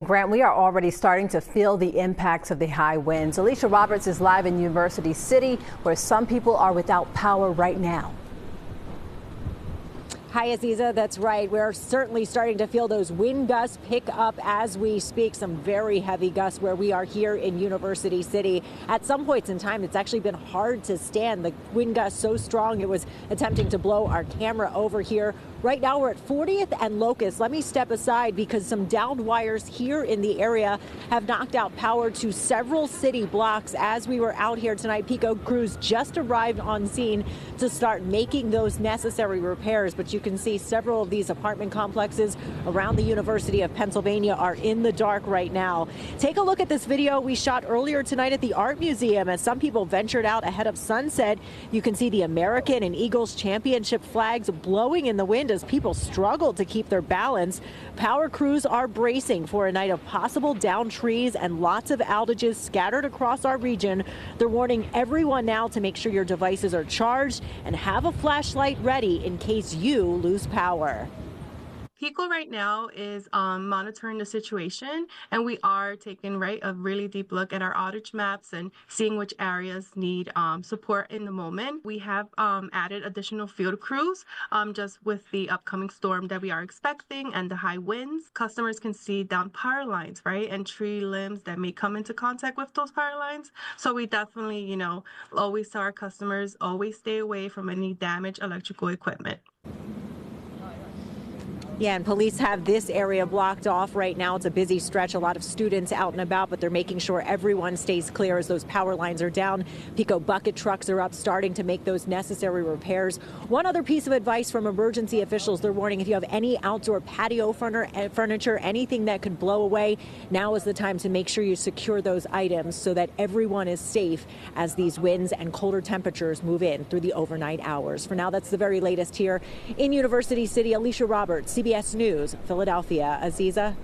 Grant, we are already starting to feel the impacts of the high winds. Alicia Roberts is live in University City, where some people are without power right now. Hi, Aziza. That's right. We're certainly starting to feel those wind gusts pick up as we speak. Some very heavy gusts where we are here in University City. At some points in time, it's actually been hard to stand. The wind gust so strong it was attempting to blow our camera over here. Right now we're at 40th and Locust. Let me step aside because some downed wires here in the area have knocked out power to several city blocks. As we were out here tonight, PECO crews just arrived on scene to start making those necessary repairs. But you can see several of these apartment complexes around the University of Pennsylvania are in the dark right now. Take a look at this video we shot earlier tonight at the Art Museum as some people ventured out ahead of sunset. You can see the American and Eagles championship flags blowing in the wind as people struggle to keep their balance. Power crews are bracing for a night of possible downed trees and lots of outages scattered across our region. They're warning everyone now to make sure your devices are charged and have a flashlight ready in case you lose power. PECO right now is monitoring the situation, and we are taking a really deep look at our outage maps and seeing which areas need support in the moment. We have added additional field crews just with the upcoming storm that we are expecting and the high winds. Customers can see down power lines, right, and tree limbs that may come into contact with those power lines. So we definitely, always tell our customers, always stay away from any damaged electrical equipment. Yeah, and police have this area blocked off right now. It's a busy stretch, a lot of students out and about, but they're making sure everyone stays clear as those power lines are down. PECO bucket trucks are up, starting to make those necessary repairs. One other piece of advice from emergency officials, they're warning if you have any outdoor patio furniture, anything that could blow away, now is the time to make sure you secure those items so that everyone is safe as these winds and colder temperatures move in through the overnight hours. For now, that's the very latest here in University City. Alicia Roberts, CBS News, Philadelphia. Aziza.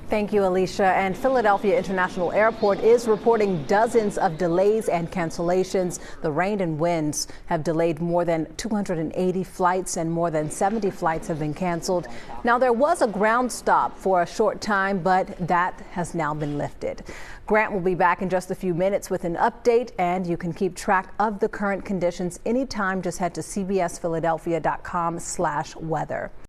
Thank you, Alicia. And Philadelphia International Airport is reporting dozens of delays and cancellations. The rain and winds have delayed more than 280 flights and more than 70 flights have been canceled. Now, there was a ground stop for a short time, but that has now been lifted. Grant will be back in just a few minutes with an update, and you can keep track of the current conditions anytime. Just head to cbsphiladelphia.com/weather.